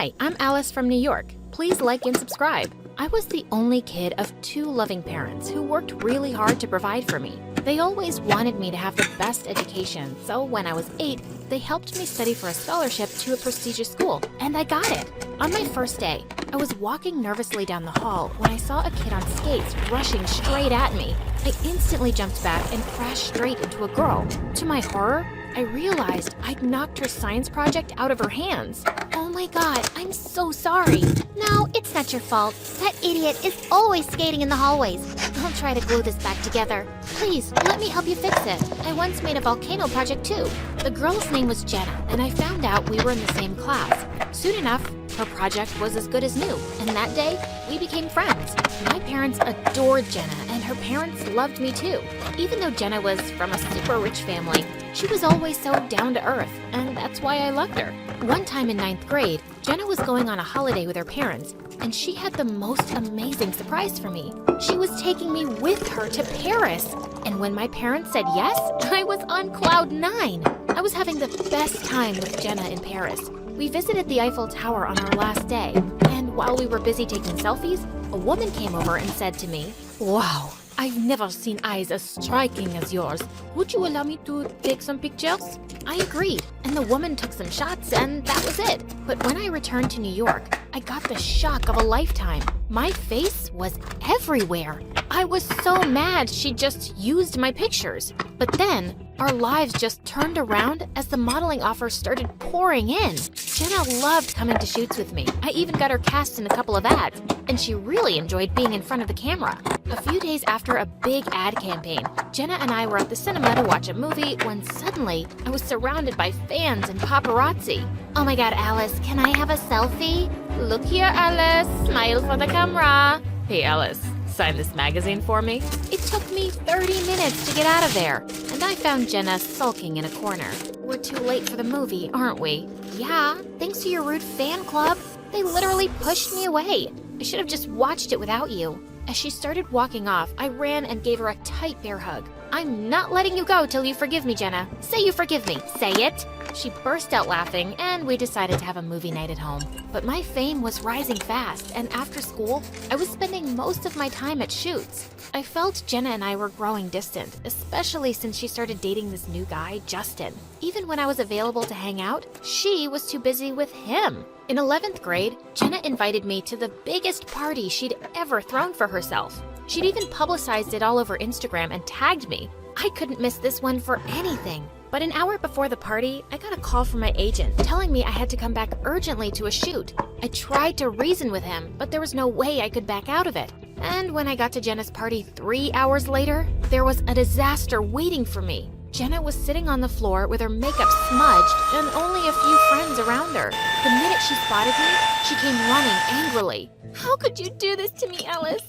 Hi, I'm Alice from New York. Please like and subscribe. I was the only kid of two loving parents who worked really hard to provide for me. They always wanted me to have the best education, so when I was 8, they helped me study for a scholarship to a prestigious school, and I got it. On my first day, I was walking nervously down the hall when I saw a kid on skates rushing straight at me. I instantly jumped back and crashed straight into a girl. To my horror, I realized I'd knocked her science project out of her hands. Oh my god, I'm so sorry. No, it's not your fault. That idiot is always skating in the hallways. I'll try to glue this back together. Please, let me help you fix it. I once made a volcano project too. The girl's name was Jenna, and I found out we were in the same class. Soon enough, her project was as good as new, and that day, we became friends. My parents adored Jenna, and her parents loved me too. Even though Jenna was from a super rich family, she was always so down to earth, and that's why I loved her. One time in 9th grade, Jenna was going on a holiday with her parents, and she had the most amazing surprise for me. She was taking me with her to Paris. And when my parents said yes, I was on cloud 9. I was having the best time with Jenna in Paris. We visited the Eiffel Tower on our last day, and while we were busy taking selfies, a woman came over and said to me, "Wow, I've never seen eyes as striking as yours. Would you allow me to take some pictures?" I agreed, and the woman took some shots, and that was it. But when I returned to New York, I got the shock of a lifetime. My face was everywhere. I was so mad she just used my pictures. But then, our lives just turned around as the modeling offers started pouring in. Jenna loved coming to shoots with me. I even got her cast in a couple of ads, and she really enjoyed being in front of the camera. A few days after a big ad campaign, Jenna and I were at the cinema to watch a movie when suddenly I was surrounded by fans and paparazzi. Oh my god, Alice, can I have a selfie? Look here, Alice. Smile for the camera. Hey, Alice, sign this magazine for me. It took me 30 minutes to get out of there, and I found Jenna sulking in a corner. We're too late for the movie, aren't we? Yeah, thanks to your rude fan club. They literally pushed me away. I should have just watched it without you. As she started walking off, I ran and gave her a tight bear hug. I'm not letting you go till you forgive me, Jenna. Say you forgive me. Say it. She burst out laughing, and we decided to have a movie night at home. But my fame was rising fast, and after school, I was spending most of my time at shoots. I felt Jenna and I were growing distant, especially since she started dating this new guy, Justin. Even when I was available to hang out, she was too busy with him. In 11th grade, Jenna invited me to the biggest party she'd ever thrown for herself. She'd even publicized it all over Instagram and tagged me. I couldn't miss this one for anything. But an hour before the party, I got a call from my agent telling me I had to come back urgently to a shoot. I tried to reason with him, but there was no way I could back out of it. And when I got to Jenna's party 3 hours later, there was a disaster waiting for me. Jenna was sitting on the floor with her makeup smudged and only a few friends around her. The minute she spotted me, she came running angrily. How could you do this to me, Alice?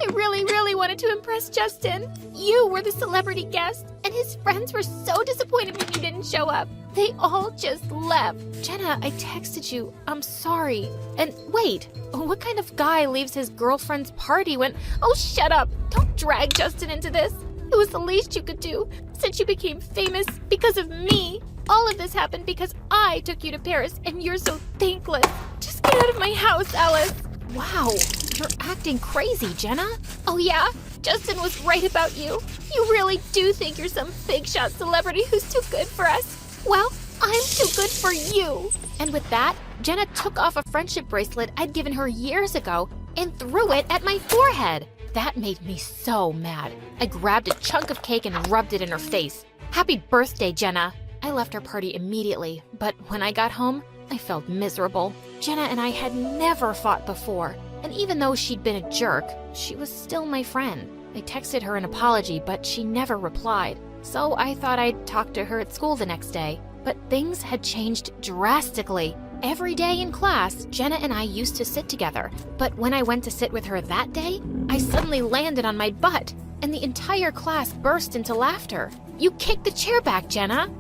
I really wanted to impress Justin. You were the celebrity guest, and his friends were so disappointed when you didn't show up. They all just left. Jenna, I texted you. I'm sorry. And wait, what kind of guy leaves his girlfriend's party when... Oh, shut up. Don't drag Justin into this. It was the least you could do, since you became famous because of me. All of this happened because I took you to Paris, and you're so thankless. Just get out of my house, Alice. Wow, you're acting crazy, Jenna. Oh yeah? Justin was right about you. You really do think you're some big shot celebrity who's too good for us. Well, I'm too good for you. And with that, Jenna took off a friendship bracelet I'd given her years ago and threw it at my forehead. That made me so mad. I grabbed a chunk of cake and rubbed it in her face. Happy birthday, Jenna. I left her party immediately, but when I got home, I felt miserable. Jenna and I had never fought before, and even though she'd been a jerk, she was still my friend. I texted her an apology, but she never replied, so I thought I'd talk to her at school the next day. But things had changed drastically. Every day in class, Jenna and I used to sit together, but when I went to sit with her that day, I suddenly landed on my butt, and the entire class burst into laughter. You kicked the chair back, Jenna.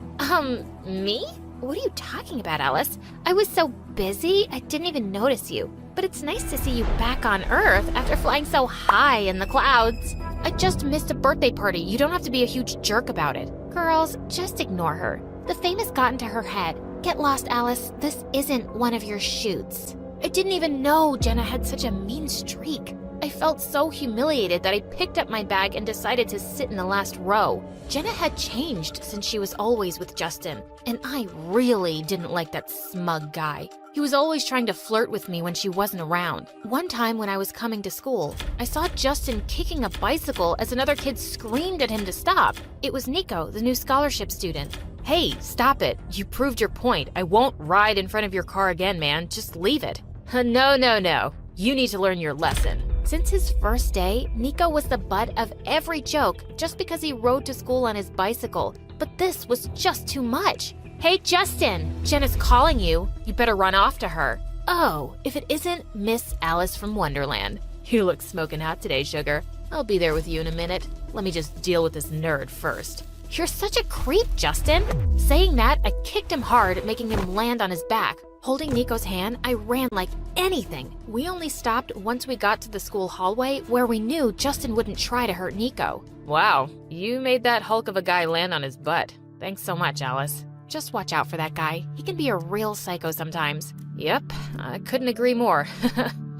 Me? What are you talking about, Alice? I was so busy, I didn't even notice you. But it's nice to see you back on Earth after flying so high in the clouds. I just missed a birthday party. You don't have to be a huge jerk about it. Girls, just ignore her. The fame has gotten to her head, Get lost, Alice. This isn't one of your shoots. I didn't even know Jenna had such a mean streak. I felt so humiliated that I picked up my bag and decided to sit in the last row. Jenna had changed since she was always with Justin, and I really didn't like that smug guy. He was always trying to flirt with me when she wasn't around. One time when I was coming to school, I saw Justin kicking a bicycle as another kid screamed at him to stop. It was Nico, the new scholarship student. Hey, stop it. You proved your point. I won't ride in front of your car again, man. Just leave it. No. You need to learn your lesson. Since his first day, Nico was the butt of every joke just because he rode to school on his bicycle. But this was just too much. Hey, Justin, Jenna's calling you. You better run off to her. Oh, if it isn't Miss Alice from Wonderland. You look smoking hot today, sugar. I'll be there with you in a minute. Let me just deal with this nerd first. You're such a creep, Justin. Saying that, I kicked him hard, making him land on his back. Holding Nico's hand, I ran like anything. We only stopped once we got to the school hallway where we knew Justin wouldn't try to hurt Nico. Wow, you made that hulk of a guy land on his butt. Thanks so much, Alice. Just watch out for that guy. He can be a real psycho sometimes. Yep, I couldn't agree more.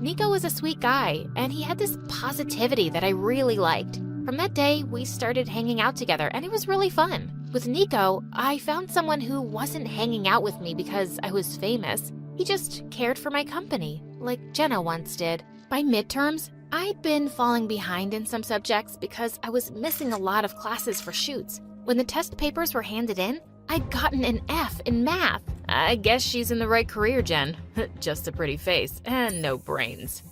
Nico was a sweet guy, and he had this positivity that I really liked. From that day, we started hanging out together, and it was really fun. With Nico, I found someone who wasn't hanging out with me because I was famous. He just cared for my company, like Jenna once did. By midterms, I'd been falling behind in some subjects because I was missing a lot of classes for shoots. When the test papers were handed in, I'd gotten an F in math. I guess she's in the right career, Jen. Just a pretty face and no brains.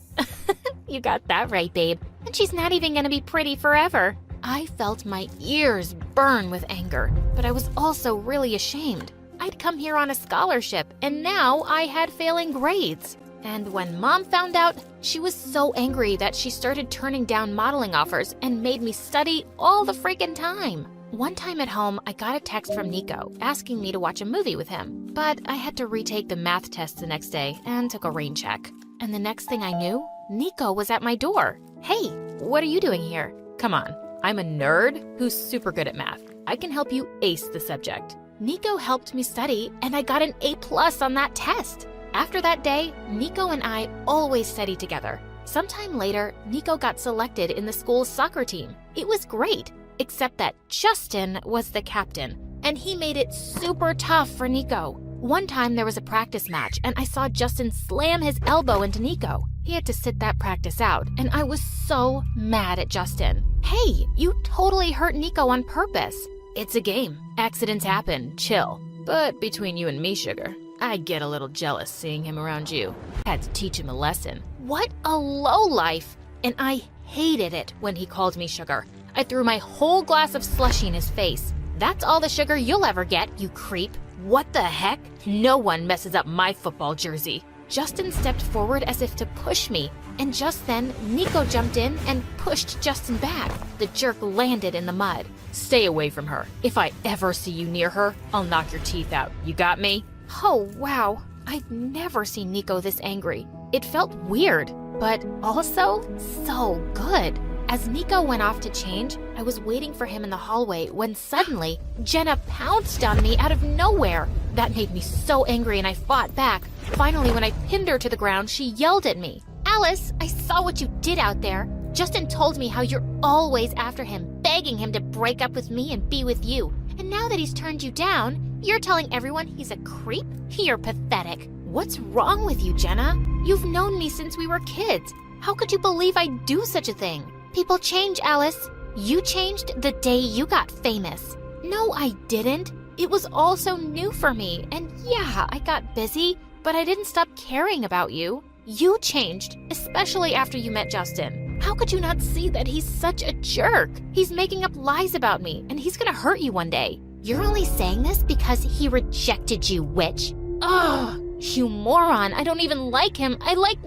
You got that right, babe. And she's not even gonna be pretty forever. I felt my ears burn with anger, but I was also really ashamed. I'd come here on a scholarship, and now I had failing grades. And when Mom found out, she was so angry that she started turning down modeling offers and made me study all the freaking time. One time at home, I got a text from Nico asking me to watch a movie with him, but I had to retake the math test the next day and took a rain check. And the next thing I knew, Nico was at my door. Hey, what are you doing here? Come on. I'm a nerd who's super good at math. I can help you ace the subject. Nico helped me study, and I got an A+ on that test. After that day, Nico and I always studied together. Sometime later, Nico got selected in the school's soccer team. It was great, except that Justin was the captain, and he made it super tough for Nico. One time there was a practice match, and I saw Justin slam his elbow into Nico. He had to sit that practice out, and I was so mad at Justin. Hey, you totally hurt Nico on purpose. It's a game. Accidents happen. Chill. But between you and me, sugar, I get a little jealous seeing him around you. Had to teach him a lesson. What a lowlife! And I hated it when he called me sugar. I threw my whole glass of slushie in his face. That's all the sugar you'll ever get, you creep. What the heck? No one messes up my football jersey. Justin stepped forward as if to push me, and just then, Nico jumped in and pushed Justin back. The jerk landed in the mud. Stay away from her. If I ever see you near her, I'll knock your teeth out. You got me? Oh, wow. I've never seen Nico this angry. It felt weird, but also so good. As Nico went off to change, I was waiting for him in the hallway when suddenly, Jenna pounced on me out of nowhere. That made me so angry and I fought back. Finally, when I pinned her to the ground, she yelled at me. Alice, I saw what you did out there. Justin told me how you're always after him, begging him to break up with me and be with you. And now that he's turned you down, you're telling everyone he's a creep? You're pathetic. What's wrong with you, Jenna? You've known me since we were kids. How could you believe I'd do such a thing? People change, Alice. You changed the day you got famous. No, I didn't. It was all so new for me. And yeah, I got busy, but I didn't stop caring about you. You changed, especially after you met Justin. How could you not see that he's such a jerk? He's making up lies about me, and he's gonna hurt you one day. You're only saying this because he rejected you, witch. Ugh, you moron. I don't even like him. I like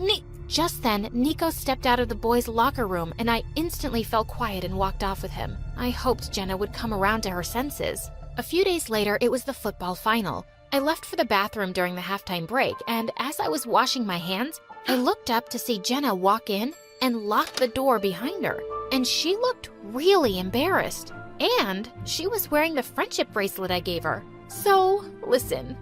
Just then, Nico stepped out of the boys' locker room, and I instantly fell quiet and walked off with him. I hoped Jenna would come around to her senses. A few days later, it was the football final. I left for the bathroom during the halftime break, and as I was washing my hands, I looked up to see Jenna walk in and lock the door behind her. And she looked really embarrassed. And she was wearing the friendship bracelet I gave her. So, listen.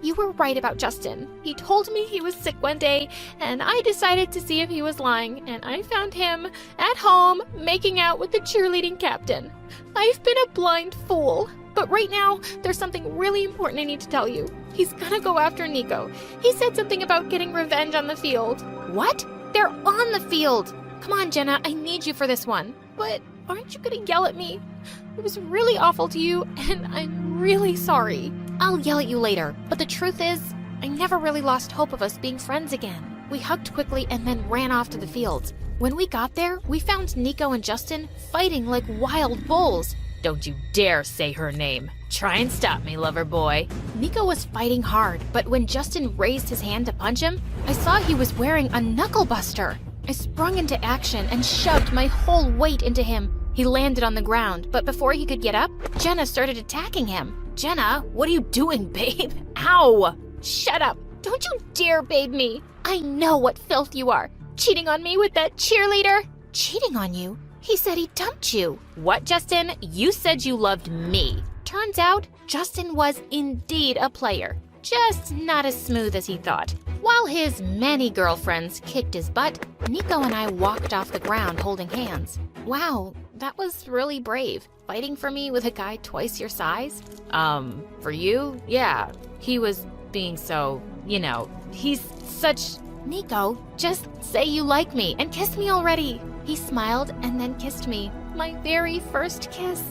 You were right about Justin. He told me he was sick one day, and I decided to see if he was lying, and I found him at home making out with the cheerleading captain. I've been a blind fool. But right now, there's something really important I need to tell you. He's gonna go after Nico. He said something about getting revenge on the field. What? They're on the field! Come on, Jenna, I need you for this one. But aren't you gonna yell at me? It was really awful to you, and I'm really sorry. I'll yell at you later, but the truth is, I never really lost hope of us being friends again. We hugged quickly and then ran off to the fields. When we got there, we found Nico and Justin fighting like wild bulls. Don't you dare say her name. Try and stop me, lover boy. Nico was fighting hard, but when Justin raised his hand to punch him, I saw he was wearing a knuckle buster. I sprung into action and shoved my whole weight into him. He landed on the ground, but before he could get up, Jenna started attacking him. Jenna, what are you doing, babe? Ow! Shut up. Don't you dare babe me. I know what filth you are. Cheating on me with that cheerleader. Cheating on you? He said he dumped you. What, Justin? You said you loved me. Turns out, Justin was indeed a player, just not as smooth as he thought. While his many girlfriends kicked his butt, Nico and I walked off the ground holding hands. Wow, that was really brave. Fighting for me with a guy twice your size? For you? Yeah. He was being so, he's such... Nico, just say you like me and kiss me already. He smiled and then kissed me. My very first kiss.